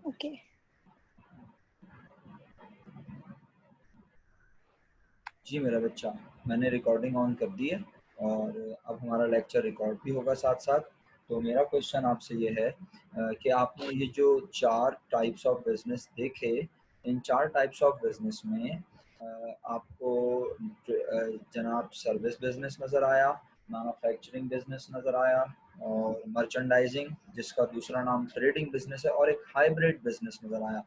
Okay. जी मेरा बच्चा, मैंने रिकॉर्डिंग ऑन कर दी है और अब हमारा लेक्चर रिकॉर्ड भी होगा साथ साथ। तो मेरा क्वेश्चन आपसे ये है कि आपने ये जो 4 टाइप्स ऑफ बिजनेस देखे, इन 4 टाइप्स ऑफ बिजनेस में आपको जनाब सर्विस बिजनेस नज़र आया, मैन्युफैक्चरिंग बिजनेस नज़र आया और मर्चेंडाइजिंग जिसका दूसरा नाम ट्रेडिंग बिजनेस है और एक हाइब्रिड बिजनेस नज़र आया।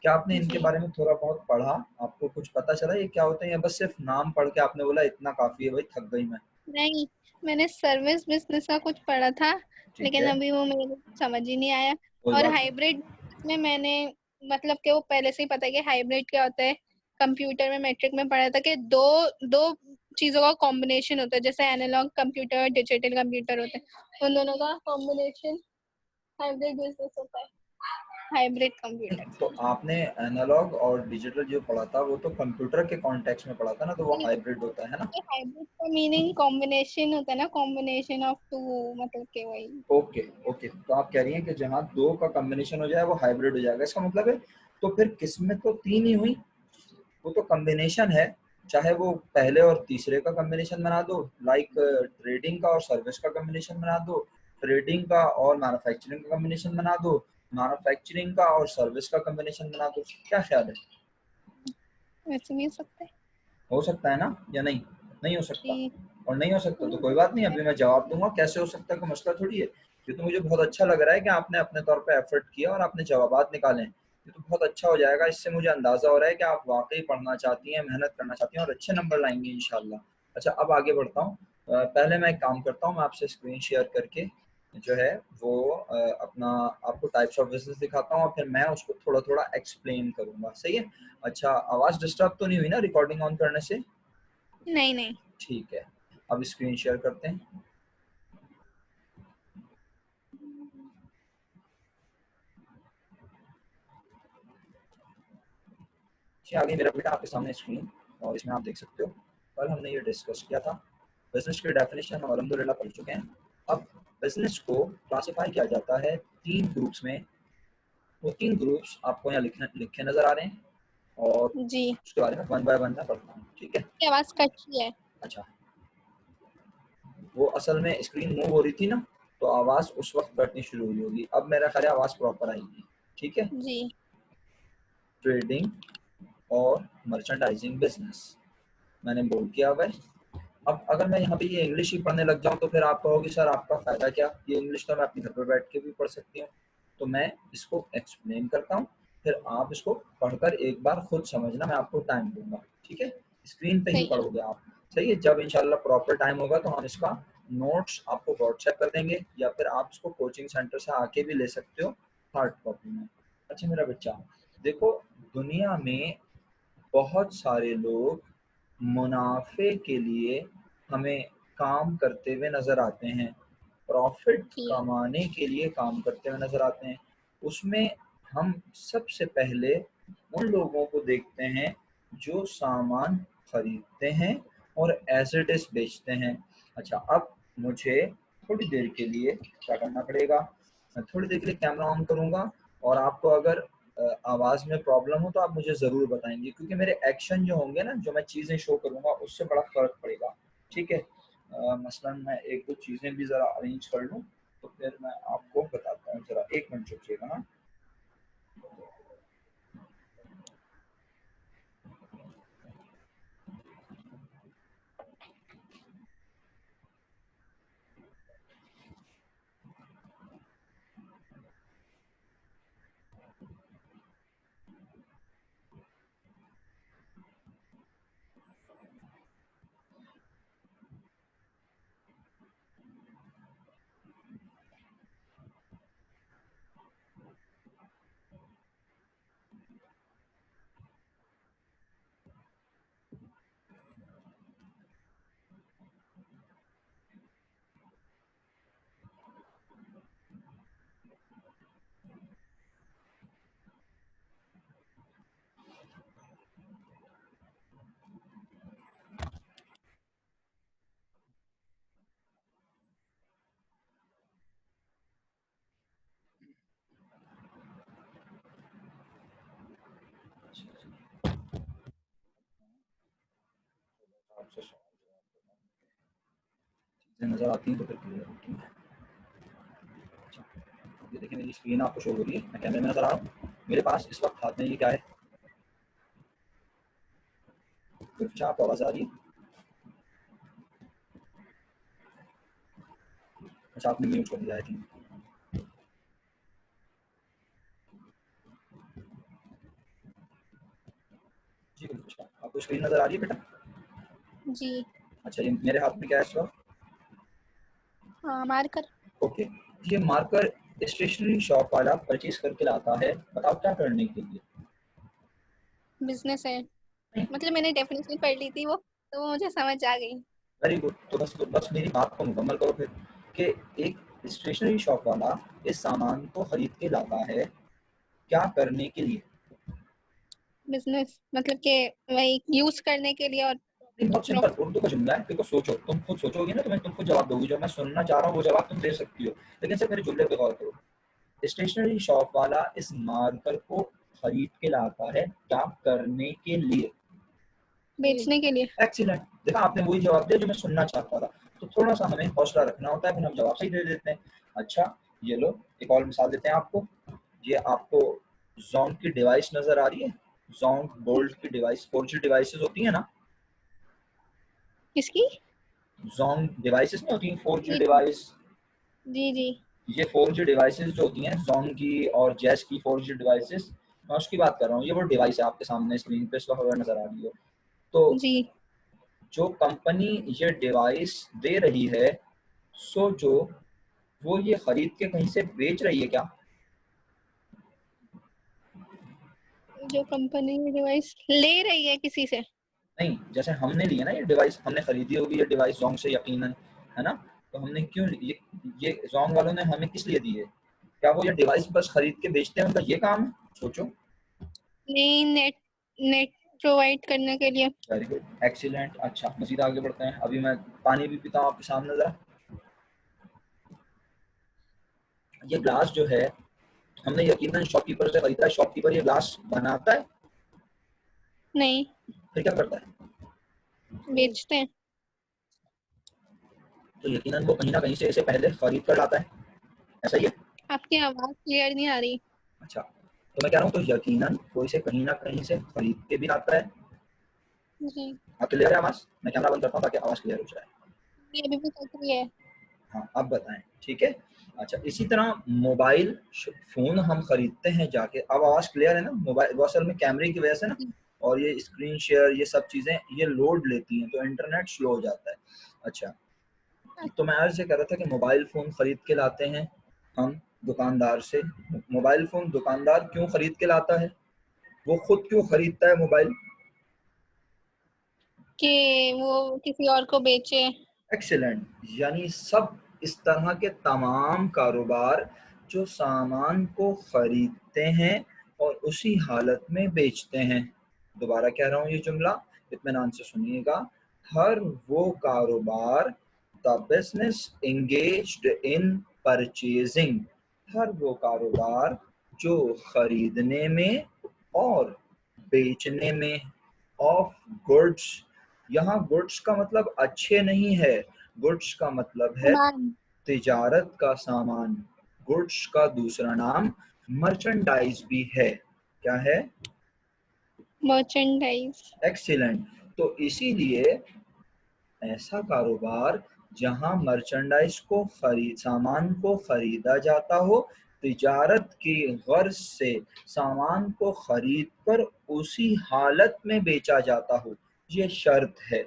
क्या आपने इनके जी बारे में थोड़ा बहुत पढ़ा? आपको कुछ पता चला ये क्या होते हैं, या बस सिर्फ नाम पढ़ के आपने बोला इतना काफ़ी है भाई, थक गई मैं? नहीं, मैंने सर्विस बिजनेस का कुछ पढ़ा था, ठीक लेकिन है, अभी वो मेरे समझ ही नहीं आया। कोई और बात नहीं। हाइब्रिड में मैंने मतलब कि वो पहले से ही पता है कि हाइब्रिड क्या होता है। कंप्यूटर में मैट्रिक में पढ़ा था कि दो दो चीजों का कॉम्बिनेशन होता है, जैसे एनालॉग कंप्यूटर डिजिटल कंप्यूटर होते हैं, उन दोनों का कॉम्बिनेशन हाइब्रिड बिजनेस होता है। हाइब्रिड नहीं, कंप्यूटर। तो आपने एनालॉग और डिजिटल जो पढ़ा था वो तो कंप्यूटर के कॉन्टेक्स्ट में पढ़ा था ना, तो वो हाइब्रिड होता है ना? हाइब्रिड का मीनिंग कॉम्बिनेशन होता है ना, कॉम्बिनेशन ऑफ टू, मतलब कि वही। ओके ओके, तो आप कह रही हैं कि जहाँ दो का कॉम्बिनेशन हो जाए वो हाइब्रिड हो जाएगा, इसका मतलब है तो फिर किस्में तो तीन ही हुई, वो तो कॉम्बिनेशन है। चाहे वो पहले और तीसरे का कॉम्बिनेशन बना दो, लाइक ट्रेडिंग का और सर्विस का कॉम्बिनेशन बना दो, ट्रेडिंग का और मैन्युफैक्चरिंग का कॉम्बिनेशन बना दो, मैन्युफैक्चरिंग का और सर्विस का कॉम्बिनेशन बना दो। क्या ख्याल है? वैसे भी हो सकता है। हो सकता है ना या नहीं? नहीं हो सकता? जी। और नहीं हो सकता तो कोई हो बात नहीं, सकता है। अभी मैं जवाब दूंगा कैसे हो सकता है, कोई मसला थोड़ी है। ये तो मुझे बहुत अच्छा लग रहा है कि आपने अपने तौर पे एफर्ट किया और आपने जवाबात निकाले। ये तो बहुत अच्छा हो जाएगा, इससे मुझे अंदाजा हो रहा है कि आप वाकई पढ़ना चाहती हैं, मेहनत करना चाहती हैं और अच्छे नंबर लाएंगी इंशाल्लाह। अच्छा, अब आगे बढ़ता हूँ। पहले मैं एक काम करता हूँ, मैं आपसे स्क्रीन शेयर करके जो है वो अपना आपको टाइप्स ऑफ बिजनेस दिखाता हूँ और फिर मैं उसको थोड़ा थोड़ा एक्सप्लेन करूंगा, सही है? अच्छा, आवाज़ डिस्टर्ब तो नहीं हुई ना रिकॉर्डिंग ऑन करने से? नहीं नहीं। ठीक है, अब स्क्रीन शेयर करते हैं। जी, आ गई मेरा बेटा आपके सामने स्क्रीन, और इसमें आप देख सकते हो कल हमने ये डिस्कस किया था। बिजनेस की डेफिनेशन हम अल्हम्दुलिल्लाह पढ़ चुके हैं। अब बिजनेस को क्लासिफाई किया जाता है तीन ग्रुप्स में। वो तीन ग्रुप्स आपको यहाँ लिखे लिखे नजर आ रहे हैं और जी। उसके बारे में वन बाय वन मैं पढ़ता हूँ, ठीक है? की आवाज कच्ची है। अच्छा, वो असल में स्क्रीन मूव हो रही थी ना, तो आवाज़ उस वक्त कटनी शुरू हुई होगी। अब मेरा ख्याल है आवाज़ प्रॉपर आएगी, ठीक है? जी। ट्रेडिंग और मर्चेंडाइजिंग बिजनेस मैंने बोल किया हुआ है। अब अगर मैं यहाँ पे ये इंग्लिश ही पढ़ने लग जाऊँ तो फिर आप कहोगे सर आपका फ़ायदा क्या? ये इंग्लिश तो मैं अपने घर पे बैठ के भी पढ़ सकती हूँ। तो मैं इसको एक्सप्लेन करता हूँ, फिर आप इसको पढ़कर एक बार खुद समझना, मैं आपको टाइम दूँगा, ठीक है? स्क्रीन पे ही सही है। पढ़ोगे आप, सही है? जब इंशाल्लाह प्रॉपर टाइम होगा तो हम इसका नोट्स आपको व्हाट्सएप कर देंगे या फिर आप इसको कोचिंग सेंटर से आके भी ले सकते हो हार्ड कॉपी में। अच्छा मेरा बच्चा, देखो दुनिया में बहुत सारे लोग मुनाफे के लिए हमें काम करते हुए नज़र आते हैं, प्रॉफिट जी। कमाने के लिए काम करते हुए नज़र आते हैं। उसमें हम सबसे पहले उन लोगों को देखते हैं जो सामान खरीदते हैं और एज इट इज़ बेचते हैं। अच्छा, अब मुझे थोड़ी देर के लिए क्या करना पड़ेगा, मैं थोड़ी देर के लिए कैमरा ऑन करूँगा और आपको अगर आवाज़ में प्रॉब्लम हो तो आप मुझे ज़रूर बताएंगे, क्योंकि मेरे एक्शन जो होंगे ना, जो मैं चीज़ें शो करूँगा उससे बड़ा फ़र्क पड़ेगा, ठीक है? मसलन मैं एक दो चीज़ें भी ज़रा अरेंज कर लूँ तो फिर मैं आपको बताता हूँ। ज़रा एक मिनट रुकिएगा हाँ। नजर आती है तो फिर क्लियर है, ठीक है। अच्छा, ये देखिए मेरी स्क्रीन आपको शो हो रही है, मैं कैमरे में नजर आ रहा हूँ। मेरे पास इस वक्त हाथ में ये क्या है, कुछ आपको आवाज आ रही है? अच्छा, आपने म्यूट कर दिया है, ठीक। जी गुलफिशा, आपको स्क्रीन नजर आ रही है बेटा? जी। अच्छा, ये मेरे हाथ में क्या है इस वक्त? हाँ, मार्कर। ओके, ये मार्कर स्टेशनरी शॉप वाला परचेज करके लाता है, बताओ क्या करने के लिए? बिजनेस है, नहीं, मतलब मैंने डेफिनेशन पढ़ ली थी वो, तो वो मुझे समझ आ गई। Very good. तो बस मेरी बात को मुकम्मल करो फिर, कि एक स्टेशनरी शॉप वाला इस सामान को खरीद के लाता है क्या करने के लिए? बिजनेस मतलब कि वही यूज करने के लिए और नहीं, बहुत सिंपल उर्दू का जुमला है, देखो सोचो, तुम खुद सोचोगी ना तो मैं तुम खुद जवाब दोगी, जो मैं सुनना चाह रहा हूँ वो जवाब तुम दे सकती हो, लेकिन सिर्फ मेरे जुमले पे गौर करो। स्टेशनरी शॉप वाला इस मार्कर को खरीद के लाता है क्या करने के लिए? बेचने के लिए। एक्सीलेंट, देखा आपने वही जवाब दिया जो मैं सुनना चाहता था। तो थोड़ा सा हमें हौसला रखना होता है, फिर हम जवाब सही दे देते हैं। अच्छा, ये लो एक और मिसाल देते हैं आपको। ये आपको जोंग की डिवाइस नजर आ रही है? जोंग बोल्ट की डिवाइस, 4G डिवाइसेस होती है ना? किसकी? जोंग डिवाइसेस नहीं होती हैं, 4G जी डिवाइस। जी जी। ये 4G डिवाइसेस जो होती हैं, जोंग की और जैस की 4G डिवाइसेस, मैं उसकी बात कर रहा हूँ। ये वो डिवाइस है आपके सामने स्क्रीन पे इस वक्त अगर नजर आ रही हो तो, जी। जो कंपनी ये डिवाइस दे रही है, सो जो वो ये खरीद के कहीं से बेच रही है क्या? जो कंपनी डिवाइस ले रही है किसी से। नहीं, जैसे हमने ली है ना ये डिवाइस, हमने खरीदी होगी ये डिवाइस जोंग से यकीनन, है ना? तो हमने क्यों ये जोंग वालों ने हमें किस लिए दी है? क्या वो ये डिवाइस बस खरीद के बेचते हैं, उनका ये काम है? सोचो। नहीं, नेट नेट प्रोवाइड करने के लिए। Very good, excellent. अच्छा, मजीद आगे बढ़ते हैं, अभी मैं पानी भी पीता हूँ आपके सामने जरा। ये ग्लास जो है हमने यकीनन शॉपकीपर से खरीदा है, शॉपकीपर ये ग्लास बनाता है? नहीं, फिर क्या करता है? बेचते हैं। तो यकीनन वो कहीं ना कहीं से इसे पहले खरीद कर लाता है, ऐसा ही है? आपकी आवाज क्लियर नहीं आ रही। अच्छा, तो मैं कह रहा हूँ तो यकीनन वो इसे कहीं ना कहीं से खरीद के भी लाता है। जी। हाँ, क्लियर है आवाज? मैं कैमरा बंद करता हूँ ताकि आवाज क्लियर हो जाए। ये अभी भी चल रही है। हाँ, अब बताएं, ठीक है। अच्छा, इसी तरह मोबाइल फोन हम खरीदते हैं जाके, अब आवाज क्लियर है ना? मोबाइल वो असल में कैमरे की वजह से ना, जी। और ये स्क्रीन शेयर ये सब चीजें ये लोड लेती हैं तो इंटरनेट स्लो हो जाता है। अच्छा, तो मैं अर्ज ये कर रहा था कि मोबाइल फ़ोन ख़रीद के लाते हैं हम दुकानदार से। मोबाइल फ़ोन दुकानदार क्यों ख़रीद के लाता है? वो खुद क्यों खरीदता है मोबाइल? कि वो किसी और को बेचे। एक्सीलेंट, यानी सब इस तरह के तमाम कारोबार जो सामान को खरीदते हैं और उसी हालत में बेचते हैं। दोबारा कह रहा हूँ ये जुमला, इत्मीनान से सुनिएगा। हर वो कारोबार, the business engaged in purchasing, हर वो कारोबार जो खरीदने में और बेचने में ऑफ गुड्स, यहाँ गुड्स का मतलब अच्छे नहीं है, गुड्स का मतलब है सामान। तिजारत का सामान। गुड्स का दूसरा नाम मर्चेंडाइज भी है। क्या है? मर्चेंडाइज। एक्सीलेंट। तो इसीलिए ऐसा कारोबार जहां मर्चेंडाइज को खरीद सामान को खरीदा जाता हो, तिजारत की गर्ज से सामान को खरीद कर उसी हालत में बेचा जाता हो, ये शर्त है।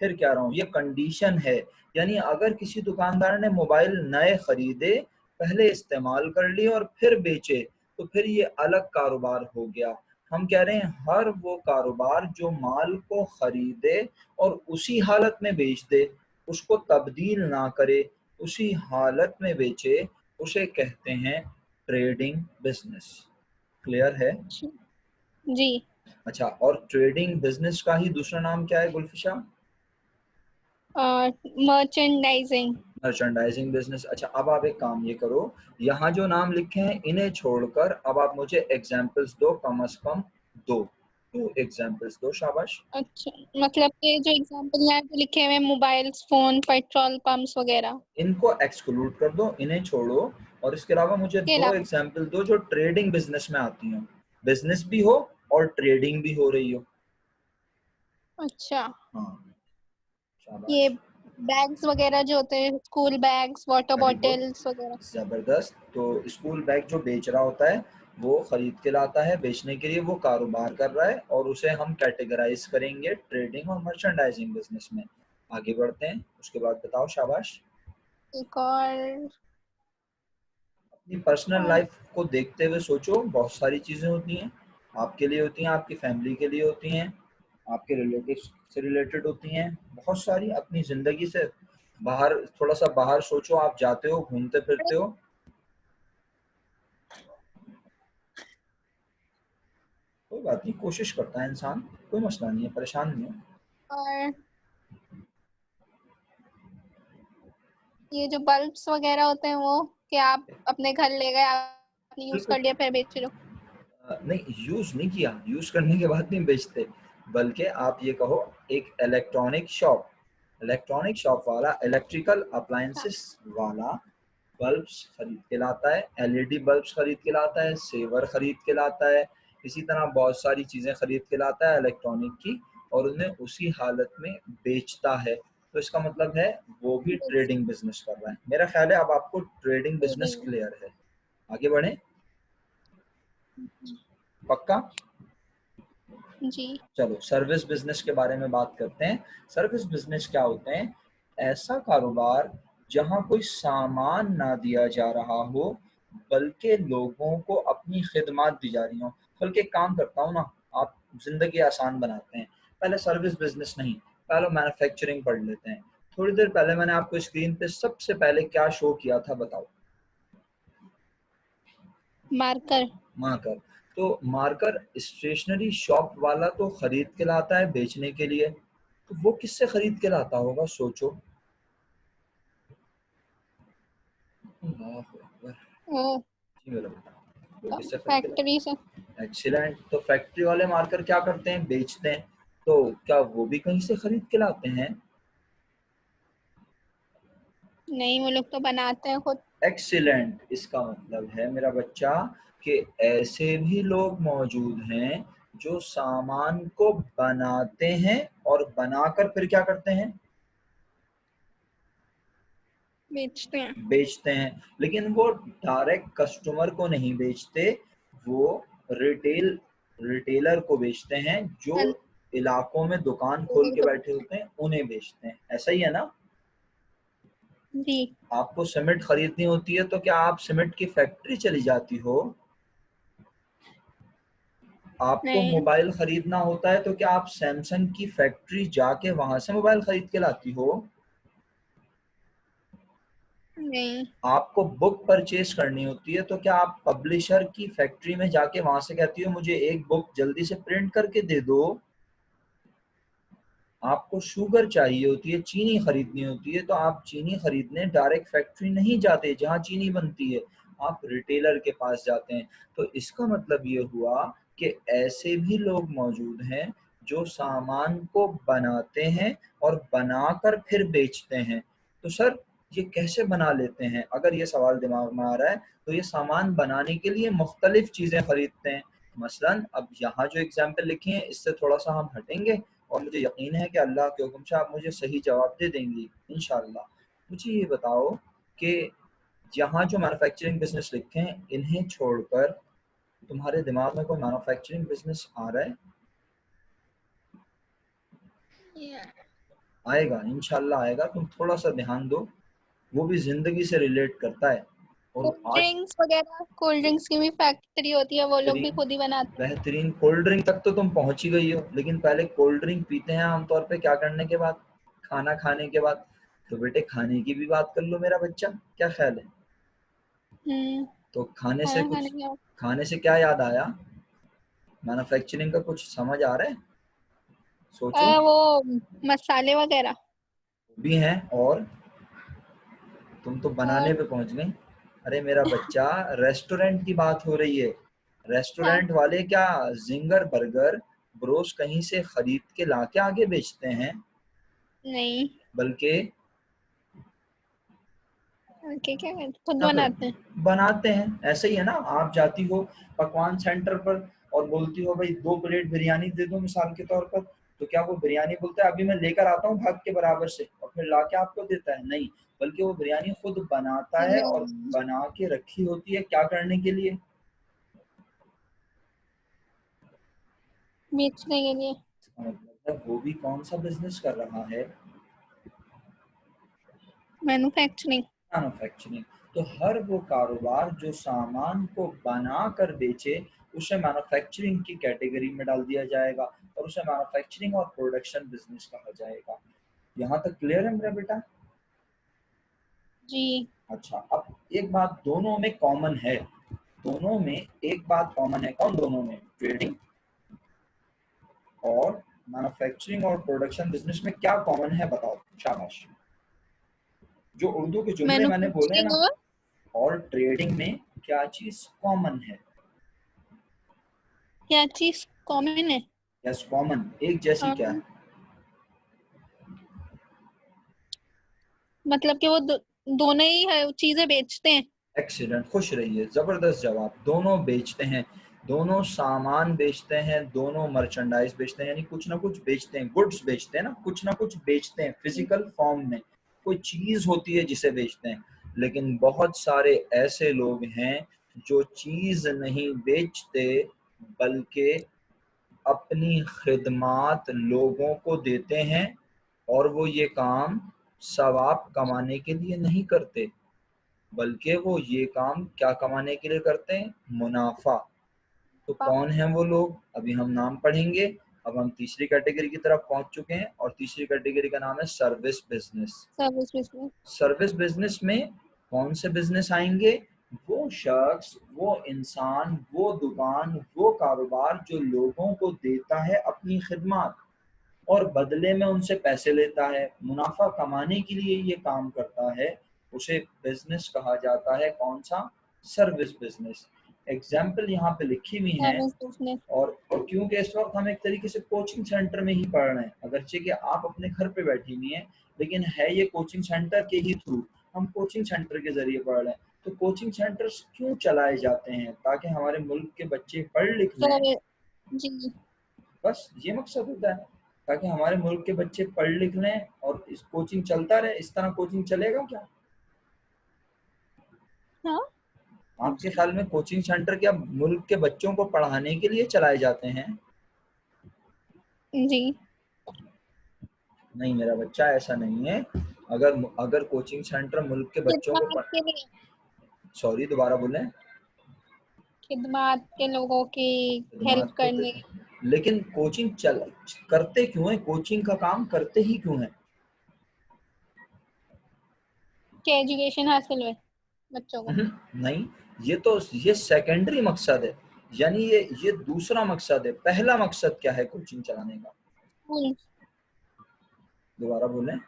फिर कह रहा हूँ ये कंडीशन है। यानी अगर किसी दुकानदार ने मोबाइल नए खरीदे, पहले इस्तेमाल कर लिए और फिर बेचे, तो फिर ये अलग कारोबार हो गया। हम कह रहे हैं हर वो कारोबार जो माल को खरीदे और उसी हालत में बेच दे, उसको तब्दील ना करे, उसी हालत में बेचे, उसे कहते हैं ट्रेडिंग बिजनेस। क्लियर है? जी। अच्छा, और ट्रेडिंग बिजनेस का ही दूसरा नाम क्या है गुलफिशा? मर्चेंडाइजिंग। Merchandising business. अच्छा, अब आप एक काम ये करो, यहाँ जो नाम लिखे हैं इन्हें छोड़कर अब आप मुझे एग्जाम्पल्स दो, कम अज कम दो। 2 एग्जांपल्स दो, शाबाश। अच्छा, मतलब कि जो एग्जांपल यहाँ पे लिखे हुए हैं, मोबाइल्स, फोन, पेट्रोल पंप्स वगैरह इनको एक्सक्लूड कर दो, इन्हें छोड़ो, और इसके अलावा मुझे के 2 अलावा। एग्जांपल दो जो ट्रेडिंग बिजनेस में आती हो, बिजनेस भी हो और ट्रेडिंग भी हो रही हो। अच्छा, हाँ, ये शाबाश, बैग्स वगैरह जो होते हैं, school bags, water very good, bottles वगैरह। जबरदस्त। तो स्कूल बैग जो बेच रहा होता है वो खरीद के लाता है बेचने के लिए, वो कारोबार कर रहा है, और उसे हम कैटेगराइज करेंगे ट्रेडिंग और मर्चेंडाइजिंग बिजनेस में। आगे बढ़ते हैं, उसके बाद बताओ, शाबाश। एक और। अपनी पर्सनल और लाइफ को देखते हुए सोचो, बहुत सारी चीजें होती हैं, आपके लिए होती हैं, आपकी फैमिली के लिए होती हैं, आपके रिलेटिव्स से रिलेटेड होती हैं, बहुत सारी। अपनी जिंदगी से बाहर, थोड़ा सा बाहर सोचो, आप जाते हो, घूमते फिरते हो, कोई बात नहीं, कोशिश करता है इंसान, कोई मसला नहीं है, परेशान नहीं है। और ये जो बल्ब्स वगैरह होते हैं वो, कि आप अपने घर ले गए, आपने यूज बिल्कुल, कर लिया, फिर बेच रहे हो। नहीं, यूज नहीं किया, यूज करने के बाद नहीं बेचते, बल्कि आप ये कहो, एक इलेक्ट्रॉनिक शॉप वाला, इलेक्ट्रिकल हाँ, अप्लायंसेस वाला बल्ब्स खरीद के लाता है, एलईडी बल्ब्स खरीद के लाता है, सेवर खरीद के लाता है, इसी तरह बहुत सारी चीजें खरीद के लाता है इलेक्ट्रॉनिक की, और उन्हें उसी हालत में बेचता है। तो इसका मतलब है वो भी बेच ट्रेडिंग बिजनेस कर रहा है। मेरा ख्याल है अब आपको ट्रेडिंग बिजनेस ट्रेडिंग। क्लियर है। आगे बढ़े, पक्का? जी। चलो सर्विस बिजनेस के बारे में बात करते हैं। सर्विस बिजनेस क्या होते हैं? ऐसा कारोबार जहां कोई सामान ना दिया जा रहा हो, बल्कि लोगों को अपनी खिदमत दी जा रही हो। बल्कि एक काम करता हूँ ना, आप जिंदगी आसान बनाते हैं, पहले सर्विस बिजनेस नहीं, पहले मैन्युफैक्चरिंग पढ़ लेते हैं। थोड़ी देर पहले मैंने आपको स्क्रीन पे सबसे पहले क्या शो किया था, बताओ? मार्कर। मार्कर। तो मार्कर स्टेशनरी शॉप वाला तो खरीद के लाता है बेचने के लिए, तो वो किससे खरीद के लाता होगा, सोचो। अल्लाह अकबर। ओ, जी मेरा बेटा, वो किससे खरीद के फैक्ट्री से। लाता? एक्सीलेंट। तो फैक्ट्री वाले मार्कर क्या करते हैं, बेचते हैं। तो क्या वो भी कहीं से खरीद के लाते हैं? नहीं, वो लोग तो बनाते हैं खुद। एक्सीलेंट। इसका मतलब है मेरा बच्चा कि ऐसे भी लोग मौजूद हैं जो सामान को बनाते हैं, और बनाकर फिर क्या करते हैं, बेचते हैं। बेचते हैं। लेकिन वो डायरेक्ट कस्टमर को नहीं बेचते, वो रिटेल रिटेलर को बेचते हैं, जो इलाकों में दुकान खोल लोगों के को बैठे बेचते होते हैं उन्हें बेचते हैं। ऐसा ही है ना? हैं। जी। आपको सीमेंट खरीदनी होती है तो क्या आप सीमेंट की फैक्ट्री चली जाती हो? आपको नहीं। मोबाइल खरीदना होता है तो क्या आप सैमसंग की फैक्ट्री जाके वहां से मोबाइल खरीद के लाती हो? नहीं। आपको बुक परचेज करनी होती है तो क्या आप पब्लिशर की फैक्ट्री में जाके वहां से कहती हो मुझे एक बुक जल्दी से प्रिंट करके दे दो? आपको शुगर चाहिए होती है, चीनी खरीदनी होती है, तो आप चीनी खरीदने डायरेक्ट फैक्ट्री नहीं जाते जहां चीनी बनती है, आप रिटेलर के पास जाते हैं। तो इसका मतलब ये हुआ कि ऐसे भी लोग मौजूद हैं जो सामान को बनाते हैं और बनाकर फिर बेचते हैं। तो सर, ये कैसे बना लेते हैं? अगर ये सवाल दिमाग में आ रहा है, तो ये सामान बनाने के लिए मुख्तलिफ चीज़ें खरीदते हैं। मसलन अब यहाँ जो एग्जाम्पल लिखी है इससे थोड़ा सा हम हटेंगे, और मुझे यकीन है कि अल्लाह के हुक्म से आप मुझे सही जवाब दे देंगी इंशाल्लाह। मुझे ये बताओ कि यहाँ जो मैन्युफैक्चरिंग बिजनेस लिखे हैं इन्हें छोड़कर तुम्हारे दिमाग में कोई मैन्युफैक्चरिंग बिजनेस आ रहा है? आएगा, इंशाल्लाह आएगा, तुम थोड़ा सा ध्यान दो, वो भी जिंदगी से रिलेट करता है। और कोल्ड आज ड्रिंक्स वगैरह, कोल्ड ड्रिंक्स की भी फैक्ट्री होती है, वो लोग भी बेहतरीन, खुद ही बनाते हैं। बेहतरीन कोल्ड ड्रिंक तक तो तुम पहुंच ही गई हो, लेकिन पहले कोल्ड ड्रिंक पीते हैं आमतौर पे क्या करने के बाद, खाना खाने के बाद। तो बेटे खाने की भी बात कर लो मेरा बच्चा, क्या ख्याल है? तो खाने से खाना खाने कुछ, के बाद। खाने से क्या याद आया? मैन्युफैक्चरिंग का कुछ समझ आ रहा है? सोचो। वो मसाले वगैरह। भी हैं, और तुम तो बनाने और पे पहुंच गई। अरे मेरा बच्चा, रेस्टोरेंट की बात हो रही है। हाँ। रेस्टोरेंट वाले क्या जिंगर बर्गर ब्रोस कहीं से खरीद के लाके आगे बेचते हैं, नहीं। बल्कि ओके, क्या खुद क्या बनाते हैं? करते, बनाते हैं। ऐसे ही है ना, आप जाती हो पकवान सेंटर पर और बोलती हो भाई 2 प्लेट बिरयानी दे दो मिसाल के तौर पर, तो क्या वो बिरयानी बोलता है अभी मैं लेकर आता हूँ भाग के बराबर से और फिर लाके आपको देता है? नहीं, बल्कि वो बिरयानी खुद बनाता है और नो, बना के रखी होती है, क्या करने के लिए? बेचने के लिए। मतलब है वो भी कौन सा बिजनेस कर रहा है? मैन्युफैक्चरिंग। मैन्युफैक्चरिंग। तो हर वो कारोबार जो सामान को बना कर बेचे, उसे मैन्युफैक्चरिंग की कैटेगरी में डाल दिया जाएगा और उसे मैन्युफैक्चरिंग और प्रोडक्शन बिजनेस कहा जाएगा। यहाँ तक क्लियर है मेरा बेटा? जी। अच्छा, अब एक बात दोनों में कॉमन है, दोनों में एक बात कॉमन है। कौन दोनों में? ट्रेडिंग और मैन्युफैक्चरिंग और प्रोडक्शन बिजनेस में क्या कॉमन है बताओ, शाबाश। जो उर्दू के जुमले मैंने बोले हैं मैन्युफैक्चरिंग ना, और और ट्रेडिंग में क्या चीज कॉमन है? क्या चीज कॉमन है? यस, कॉमन, एक जैसी क्या है? मतलब कि वो दोनों ही चीजें बेचते हैं। एक्सीलेंट, खुश रहिए, जबरदस्त जवाब। दोनों बेचते हैं, दोनों सामान बेचते हैं, दोनों मर्चेंडाइज बेचते हैं, यानी कुछ ना कुछ बेचते हैं, गुड्स बेचते हैं ना, कुछ ना कुछ बेचते हैं फिजिकल फॉर्म में, कोई चीज होती है जिसे बेचते हैं। लेकिन बहुत सारे ऐसे लोग हैं जो चीज नहीं बेचते, बल्कि अपनी खिदमात लोगों को देते हैं, और वो ये काम सवाब कमाने के लिए नहीं करते, बल्कि वो ये काम क्या कमाने के लिए करते हैं? मुनाफा। तो कौन है वो लोग? अभी हम नाम पढ़ेंगे। अब हम तीसरी कैटेगरी की तरफ पहुंच चुके हैं और तीसरी कैटेगरी का नाम है service business. Service business. Service business में कौन से बिजनेस आएंगे? वो शख्स, वो इंसान, वो दुकान, वो कारोबार जो लोगों को देता है अपनी खिदमत और बदले में उनसे पैसे लेता है, मुनाफा कमाने के लिए ये काम करता है, उसे बिजनेस कहा जाता है। कौन सा? Service business. एग्जाम्पल यहाँ पे लिखी हुई है। Service business. और क्योंकि इस वक्त हम एक तरीके से कोचिंग सेंटर में ही पढ़ रहे हैं, अगरचे कि आप अपने घर पे बैठी हुई हैं, लेकिन है ये कोचिंग सेंटर के ही थ्रू, हम कोचिंग सेंटर के जरिए पढ़ रहे हैं। तो कोचिंग सेंटर्स क्यों चलाए जाते हैं? ताकि हमारे मुल्क के बच्चे पढ़ लिख लें, सर्विस। जी। बस ये मकसद होता है, ताकि हमारे मुल्क के बच्चे पढ़ लिख लें और इस कोचिंग चलता रहे। इस तरह कोचिंग चलेगा क्या? हाँ। आपके ख्याल में कोचिंग सेंटर क्या मुल्क के बच्चों को पढ़ाने के लिए चलाए जाते हैं? जी। नहीं मेरा बच्चा, ऐसा नहीं है। अगर अगर कोचिंग सेंटर मुल्क के बच्चों को खिदमत के लिए। सॉरी, दोबारा बोलें। खिदमत के लोगों की हेल्प खिदमत तो करने लेकिन कोचिंग चल करते क्यों है? कोचिंग का काम करते ही क्यों है? के एजुकेशन हासिल हुए बच्चों को। नहीं, ये सेकेंडरी मकसद है, यानी ये दूसरा मकसद है। पहला मकसद क्या है कोचिंग चलाने का? स्कूल। दोबारा बोलें।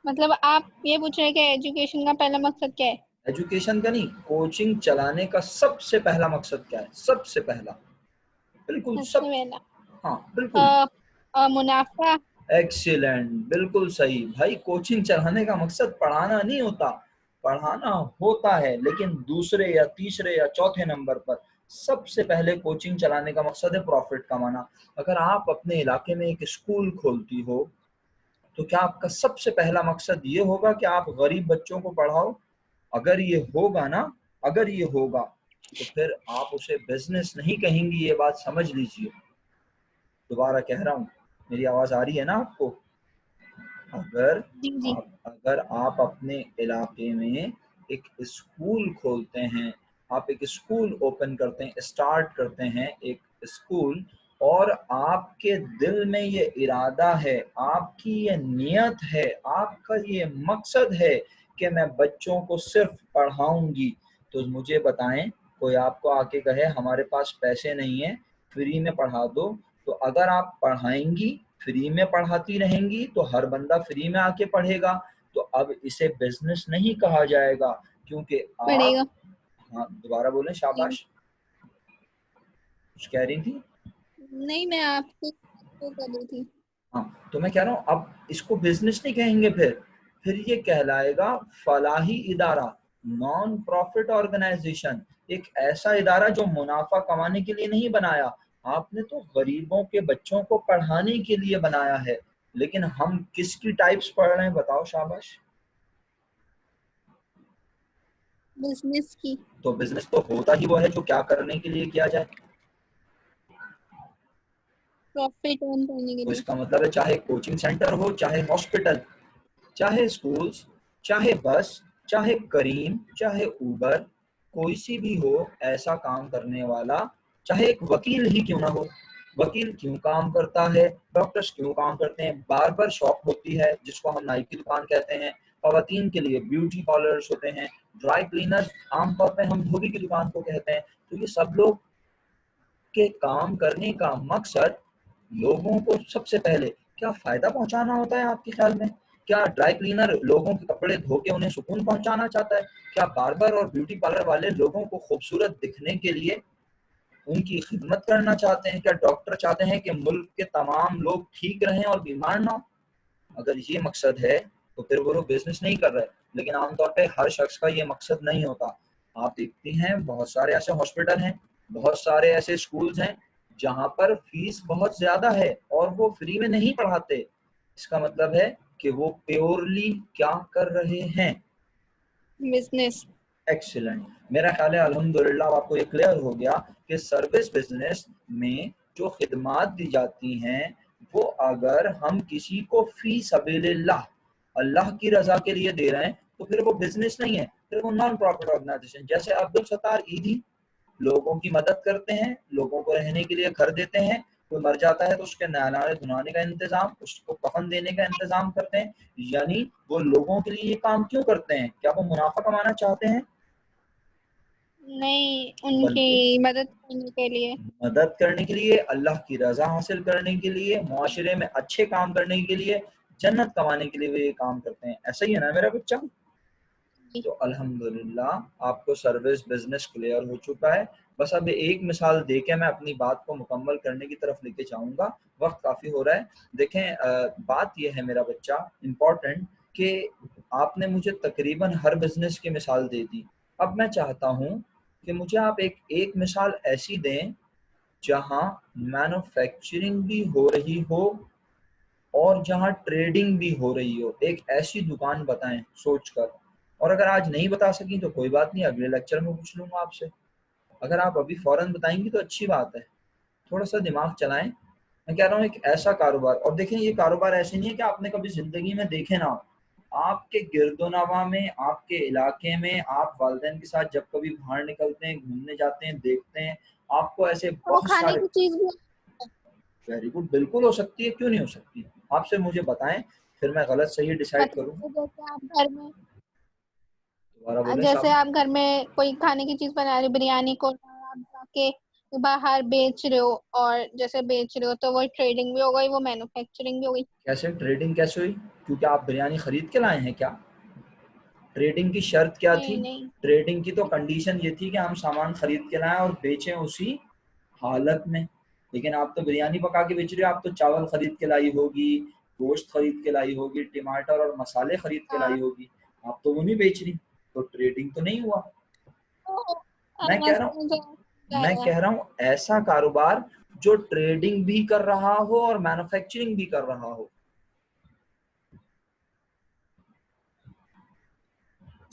मतलब आप ये पूछ रहे हैं कि एजुकेशन का पहला मकसद क्या है? एजुकेशन का नहीं, कोचिंग चलाने का सबसे पहला मकसद क्या है? सबसे पहला, बिल्कुल सबसे सब। पहला हाँ बिल्कुल। मुनाफा। एक्सीलेंट, बिल्कुल सही भाई। कोचिंग चलाने का मकसद पढ़ाना नहीं होता, पढ़ाना होता है, लेकिन दूसरे या तीसरे या चौथे नंबर पर सबसे पहले कोचिंग चलाने का मकसद है प्रॉफिट कमाना। अगर आप अपने इलाके में एक स्कूल खोलती हो, तो क्या आपका सबसे पहला मकसद ये होगा कि आप गरीब बच्चों को पढ़ाओ? अगर ये होगा ना, अगर ये होगा, तो फिर आप उसे बिजनेस नहीं कहेंगी, ये बात समझ लीजिए। दोबारा कह रहा हूँ, मेरी आवाज आ रही है ना आपको? अगर जी जी। अगर आप अपने इलाके में एक स्कूल खोलते हैं, आप एक स्कूल ओपन करते हैं, स्टार्ट करते हैं एक स्कूल, और आपके दिल में ये इरादा है, आपकी ये नियत है, आपका ये मकसद है कि मैं बच्चों को सिर्फ पढ़ाऊंगी, तो मुझे बताएं, कोई आपको आके कहे हमारे पास पैसे नहीं है, फ्री में पढ़ा दो, तो अगर आप पढ़ाएंगी, फ्री में पढ़ाती रहेंगी, तो हर बंदा फ्री में आके पढ़ेगा। तो अब इसे बिजनेस नहीं कहा जाएगा, क्योंकि आप। पड़ेगा। हाँ दोबारा बोलें, जी। शाबाश। कुछ कह रही थी? नहीं, मैं आपसे तो कर रही थी। हाँ, तो मैं कह रहा हूँ अब इसको बिजनेस नहीं कहेंगे, फिर ये कहलाएगा फलाही इदारा, नॉन प्रॉफिट ऑर्गेनाइजेशन। एक ऐसा इदारा जो मुनाफा कमाने के लिए नहीं बनाया, आपने तो गरीबों के बच्चों को पढ़ाने के लिए बनाया है। लेकिन हम किसकी टाइप्स पढ़ रहे हैं बताओ, शाबाश। बिजनेस की। तो बिजनेस तो होता ही वो है जो क्या करने के लिए किया जाए। प्रॉफिट अर्न करने के तो लिए। इसका मतलब है चाहे कोचिंग सेंटर हो, चाहे हॉस्पिटल, चाहे स्कूल्स, चाहे बस, चाहे करीम, चाहे उबर, कोई सी भी हो ऐसा काम करने वाला, चाहे एक वकील ही क्यों ना हो। वकील क्यों काम करता है, डॉक्टर्स क्यों काम करते हैं, बार्बर शॉप होती है जिसको हम नाई की दुकान कहते हैं, खवातीन के लिए ब्यूटी पार्लर्स होते हैं, ड्राई क्लीनर्स आमतौर पे हम धोबी की दुकान को कहते हैं। तो ये सब लोग के काम करने का मकसद लोगों को सबसे पहले क्या फायदा पहुंचाना होता है आपके ख्याल में? क्या ड्राई क्लीनर लोगों के कपड़े धो के उन्हें सुकून पहुंचाना चाहता है? क्या बार्बर और ब्यूटी पार्लर वाले लोगों को खूबसूरत दिखने के लिए उनकी खिदमत करना चाहते हैं? क्या डॉक्टर चाहते हैं कि मुल्क के तमाम लोग ठीक रहें और बीमार ना हो? अगर ये मकसद है तो फिर वो लोग बिजनेस नहीं कर रहे। लेकिन आमतौर पे हर शख्स का ये मकसद नहीं होता। आप देखते हैं बहुत सारे ऐसे हॉस्पिटल हैं, बहुत सारे ऐसे स्कूल्स हैं जहां पर फीस बहुत ज्यादा है और वो फ्री में नहीं पढ़ाते। इसका मतलब है कि वो प्योरली क्या कर रहे हैं? बिजनेस। एक्सीलेंट। मेरा ख्याल है अल्हम्दुलिल्लाह आपको ये क्लियर हो गया कि सर्विस बिजनेस में जो खिदमात दी जाती हैं वो अगर हम किसी को फी सबीलिल्लाह, अल्लाह की रजा के लिए दे रहे हैं तो फिर वो बिजनेस नहीं है, फिर वो नॉन प्रॉफिट ऑर्गेनाइजेशन। जैसे अब्दुल सत्तार ईदी लोगों की मदद करते हैं, लोगों को रहने के लिए घर देते हैं, कोई मर जाता है तो उसके नहलाने धुलाने का इंतजाम, उसको कफन देने का इंतजाम करते हैं। यानी वो लोगों के लिए ये काम क्यों करते हैं? क्या वो मुनाफा कमाना चाहते हैं? नहीं, उनकी बल्कि मदद करने के लिए। मदद करने के लिए, अल्लाह की रजा हासिल करने के लिए, मुआशरे में अच्छे काम करने के लिए, जन्नत कमाने के लिए वो ये काम करते हैं। ऐसा ही है ना मेरा बच्चा? तो अल्हम्दुलिल्लाह आपको सर्विस बिजनेस क्लियर हो चुका है। बस अब एक मिसाल देके मैं अपनी बात को मुकम्मल करने की तरफ लेके जाऊंगा, वक्त काफ़ी हो रहा है। देखें बात यह है मेरा बच्चा इम्पोर्टेंट कि आपने मुझे तकरीबन हर बिजनेस की मिसाल दे दी। अब मैं चाहता हूँ कि मुझे आप एक एक मिसाल ऐसी दें जहाँ मैन्युफैक्चरिंग भी हो रही हो और जहाँ ट्रेडिंग भी हो रही हो। एक ऐसी दुकान बताएं सोचकर। और अगर आज नहीं बता सकी तो कोई बात नहीं, अगले लेक्चर में पूछ लूंगा आपसे। अगर आप अभी फौरन बताएंगी तो अच्छी बात है। थोड़ा सा दिमाग चलाएं। मैं कह रहा हूँ एक ऐसा कारोबार, और देखें ये कारोबार ऐसे नहीं है कि आपने कभी जिंदगी में देखे ना हो। आपके गिरदोनवा में, आपके इलाके में, आप वालिदैन के साथ जब कभी बाहर निकलते हैं, घूमने जाते हैं, देखते हैं, आपको ऐसे और वो बहुत खाने सारे। की चीज भी। वेरी गुड, बिल्कुल हो सकती है, क्यों नहीं हो सकती? आपसे मुझे बताएं, फिर मैं गलत सही डिसाइड मतलब करूँ। कि जैसे आप घर में, दोबारा बोलें जैसे साहब। आप घर में कोई खाने की चीज बना रहे हो, बिरयानी को आप जाके बाहर बेच रहे हो, और जैसे बेच रहे हो तो वो ट्रेडिंग भी हो गई, वो मैन्युफैक्चरिंग भी हो गई। कैसे ट्रेडिंग कैसे हुई? क्योंकि आप बिरयानी खरीद के लाए हैं क्या? ट्रेडिंग की शर्त क्या थी? नहीं नहीं। ट्रेडिंग की तो कंडीशन ये थी कि हम सामान खरीद के लाएं और बेचें उसी हालत में। लेकिन आप तो बिरयानी पका के बेच रहे हो, आप तो चावल खरीद के लाई होगी, गोश्त खरीद के लाई होगी, टमाटर और मसाले खरीद के लाई हाँ। होगी। आप तो वो नहीं बेच रही, तो ट्रेडिंग तो नहीं हुआ। तो मैं आवाज कह रहा तो मुझे हूँ मैं आएगा। कह रहा हूँ ऐसा कारोबार जो ट्रेडिंग भी कर रहा हो और मैन्युफैक्चरिंग भी कर रहा हो।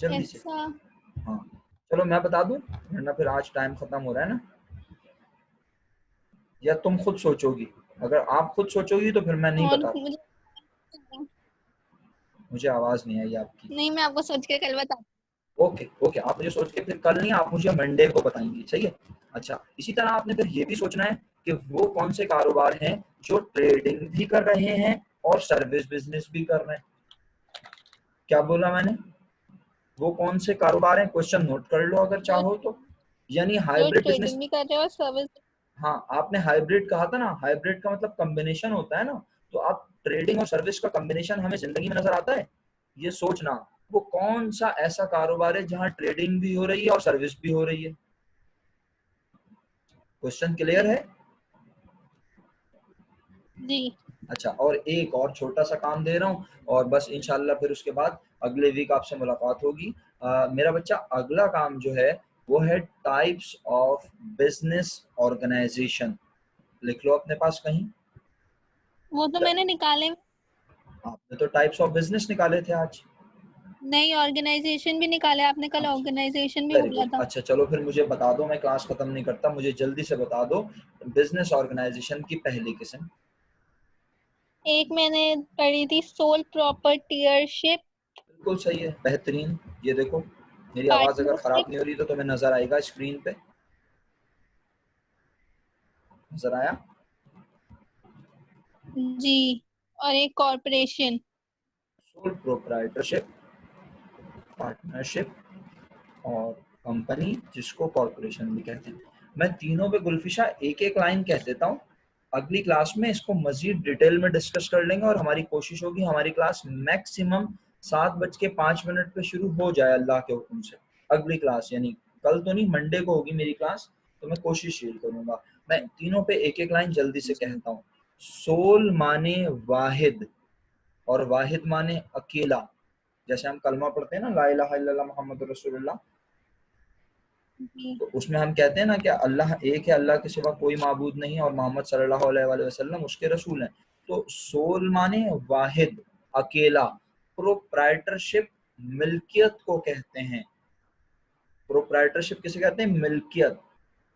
जल्दी से। ऐसा। हाँ, चलो मैं बता दूं, वरना फिर आज टाइम खत्म हो रहा है ना। या तुम खुद सोचोगी? अगर आप खुद सोचोगी तो फिर मैं नहीं और बताता। मुझे, मुझे आवाज नहीं आई आपकी। नहीं, मैं आपको सोच के कल बताती ओके ओके, आप मुझे सोच के फिर कल नहीं, आप मुझे मंडे को बताएंगी, सही है। अच्छा, इसी तरह आपने फिर ये भी सोचना है कि वो कौन से कारोबार हैं जो ट्रेडिंग भी कर रहे हैं और सर्विस बिजनेस भी कर रहे हैं। क्या बोला मैंने? वो कौन से कारोबार हैं, क्वेश्चन नोट कर लो अगर हूँ। चाहो तो। यानी जो हाइब्रिड बिजनेस। ट्रेडिंग भी कर रहे हो और सर्विस। हाँ, आपने हाइब्रिड कहा था ना, हाइब्रिड का मतलब कॉम्बिनेशन होता है ना। तो आप ट्रेडिंग और सर्विस का कॉम्बिनेशन हमें जिंदगी में नजर आता है। ये सोचना वो कौन सा ऐसा कारोबार है जहां ट्रेडिंग भी हो रही है और सर्विस भी हो रही है। क्वेश्चन क्लियर है? जी। अच्छा, और एक और छोटा सा काम दे रहा हूँ और बस इंशाल्लाह फिर उसके बाद अगले वीक आपसे मुलाकात होगी। मेरा बच्चा, अगला काम जो है वो है टाइप्स ऑफ बिजनेस ऑर्गेनाइजेशन। लिख लो अपने पास कहीं। वो तो मैंने निकाले। आपने तो टाइप्स ऑफ बिजनेस निकाले थे आज। नहीं, ऑर्गेनाइजेशन भी निकाले आपने, कल अच्छा, ऑर्गेनाइजेशन भी वेरी बोला गुड। था। अच्छा चलो फिर मुझे बता दो, मैं क्लास खत्म नहीं करता, मुझे जल्दी से बता दो बिजनेस ऑर्गेनाइजेशन की पहली किस्म। एक मैंने पढ़ी थी सोल प्रॉपर्टीयरशिप। बिल्कुल सही है, बेहतरीन। ये देखो, मेरी आवाज अगर खराब पार्टनरशिप। नहीं हो रही तो तुम्हें नजर आएगा स्क्रीन पे। नजर आया? जी। और एक कॉर्पोरेशन। सोल प्रोप्राइटरशिप, पार्टनरशिप और कंपनी, जिसको कॉर्पोरेशन भी कहते हैं। मैं तीनों पे गुलफिशा एक एक लाइन कह देता हूँ। अगली क्लास में इसको मजीद डिटेल में डिस्कस कर लेंगे और हमारी कोशिश होगी हमारी क्लास मैक्सिमम 7:05 पे शुरू हो जाए अल्लाह के हुक्म से। अगली क्लास यानी कल तो नहीं, मंडे को होगी मेरी क्लास, तो मैं कोशिश ये करूंगा। मैं तीनों पे एक एक लाइन जल्दी से जी। कहता हूँ। सोल माने वाहिद, और वाहिद माने अकेला। जैसे हम कलमा पढ़ते हैं ना, ला इलाहा इल्लल्लाह मुहम्मद रसूलुल्लाह, जी। तो उसमें हम कहते हैं ना कि अल्लाह एक है, अल्लाह के सिवा कोई माबूद नहीं और मोहम्मद सल्लल्लाहु अलैहि वसल्लम उसके रसूल हैं। तो सोल माने वाहिद, अकेला। प्रोप्राइटरशिप मिल्कियत को कहते हैं। प्रोप्राइटरशिप किसे कहते हैं? मिल्कियत।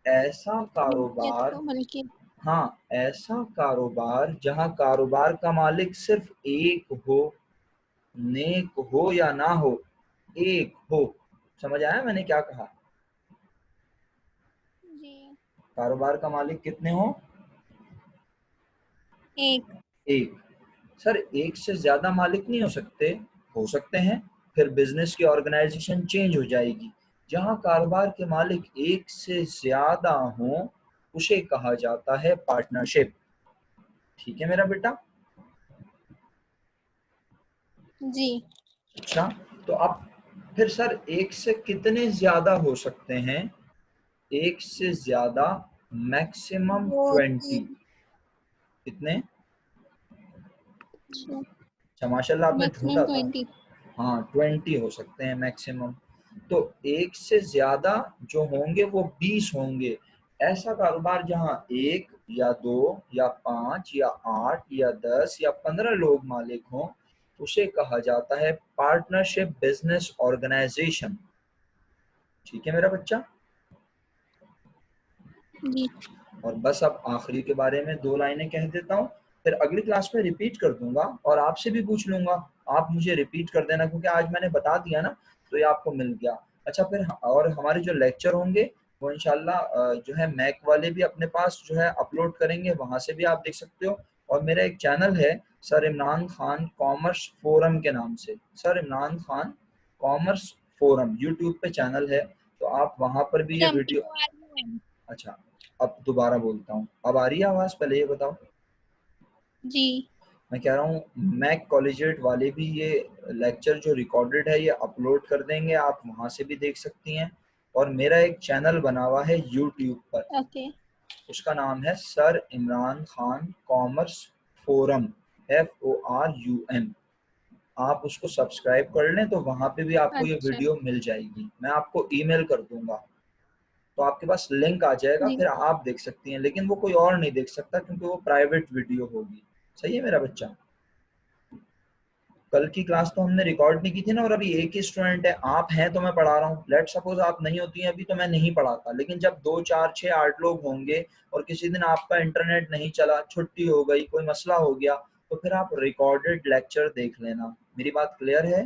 ऐसा मिल्कियत कारोबार, को मिल्कियत। हाँ, ऐसा कारोबार जहां कारोबार का मालिक सिर्फ एक हो, नेक हो या ना हो, एक हो। समझ आया मैंने क्या कहा? जी। कारोबार का मालिक कितने हो? एक। एक। सर एक से ज्यादा मालिक नहीं हो सकते हैं, फिर बिजनेस की ऑर्गेनाइजेशन चेंज हो जाएगी। जहां कारोबार के मालिक एक से ज्यादा हो उसे कहा जाता है पार्टनरशिप। ठीक है मेरा बेटा? जी। अच्छा, तो अब फिर सर एक से कितने ज्यादा हो सकते हैं? एक से ज्यादा मैक्सिमम दो 20। तीन। कितने? अच्छा। अच्छा माशाल्लाह, आपने मैक्सिमम ढूंढा था। 20। हाँ 20 हो सकते हैं मैक्सिमम। तो एक से ज्यादा जो होंगे वो 20 होंगे। ऐसा कारोबार जहां एक या दो या 5 या 8 या 10 या 15 लोग मालिक हों उसे कहा जाता है पार्टनरशिप बिजनेस ऑर्गेनाइजेशन। ठीक है मेरा बच्चा? जी। और बस अब आखिरी के बारे में 2 लाइनें कह देता हूँ, फिर अगली क्लास में रिपीट कर दूंगा और आपसे भी पूछ लूंगा। आप मुझे रिपीट कर देना क्योंकि आज मैंने बता दिया ना, तो ये आपको मिल गया। अच्छा फिर और हमारे जो लेक्चर होंगे वो इंशाल्लाह जो है मैक वाले भी अपने पास जो है अपलोड करेंगे, वहां से भी आप देख सकते हो। और मेरा एक चैनल है sir Imran Khan commerce forum के नाम से, sir Imran Khan commerce forum YouTube पे चैनल है, तो आप वहां पर भी ये वीडियो। CMPORUM। अच्छा, अब दोबारा बोलता हूँ, अब आ रही है आवाज? पहले ये बताओ। जी। मैं कह रहा हूँ मैक कॉलेजिएट वाले भी ये लेक्चर जो रिकॉर्डेड है ये अपलोड कर देंगे, आप वहां से भी देख सकती हैं। और मेरा एक चैनल बना हुआ है यूट्यूब पर, ओके। उसका नाम है sir Imran Khan commerce forum, FORUM। आप उसको सब्सक्राइब कर लें तो वहां पे भी आपको ये अच्छा। वीडियो मिल जाएगी, मैं आपको ईमेल कर दूंगा, तो आपके पास लिंक आ जाएगा, जी। फिर आप देख सकती हैं, लेकिन वो कोई और नहीं देख सकता क्योंकि वो प्राइवेट वीडियो होगी। सही है मेरा बच्चा? कल की क्लास तो हमने रिकॉर्ड नहीं की थी ना, और अभी एक ही स्टूडेंट है, आप हैं तो मैं पढ़ा रहा हूँ। लेट सपोज आप नहीं होती हैं अभी तो मैं नहीं पढ़ाता, लेकिन जब 2 4 6 8 लोग होंगे और किसी दिन आपका इंटरनेट नहीं चला, छुट्टी हो गई, कोई मसला हो गया, तो फिर आप रिकॉर्डेड लेक्चर देख लेना। मेरी बात क्लियर है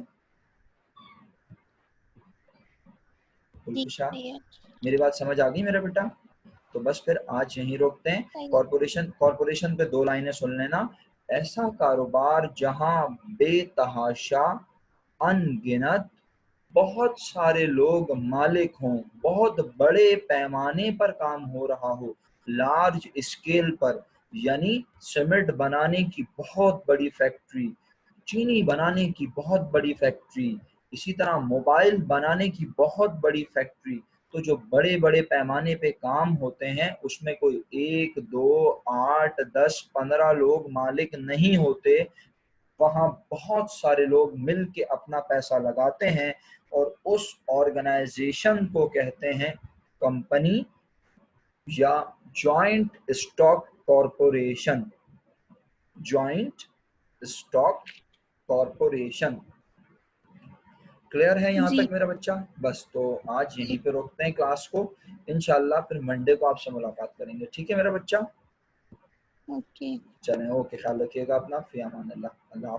जी कुलफिशा? सही है। मेरी बात समझ आ गई मेरा बेटा? तो बस फिर आज यहीं रोकते हैं। सही है। कॉरपोरेशन पे 2 लाइनें सुन लेना। ऐसा कारोबार जहां बेतहाशा, अनगिनत, बहुत सारे लोग मालिक हों, बहुत बड़े पैमाने पर काम हो रहा हो, लार्ज स्केल पर, यानी सीमेंट बनाने की बहुत बड़ी फैक्ट्री, चीनी बनाने की बहुत बड़ी फैक्ट्री, इसी तरह मोबाइल बनाने की बहुत बड़ी फैक्ट्री, तो जो बड़े बड़े पैमाने पे काम होते हैं उसमें कोई 1, 2, 8, 10, 15 लोग मालिक नहीं होते। वहाँ बहुत सारे लोग मिल के अपना पैसा लगाते हैं और उस ऑर्गेनाइजेशन को कहते हैं कंपनी या joint stock corporation. Joint stock corporation. Clear है यहाँ जी। तक मेरा बच्चा? बस तो आज यहीं पे रोकते हैं क्लास को। इंशाल्लाह फिर मंडे को आपसे मुलाकात करेंगे। ठीक है मेरा बच्चा? ओके। चलें, ओके, ख्याल रखिएगा अपना। फी अमान अल्लाह। अल्लाह।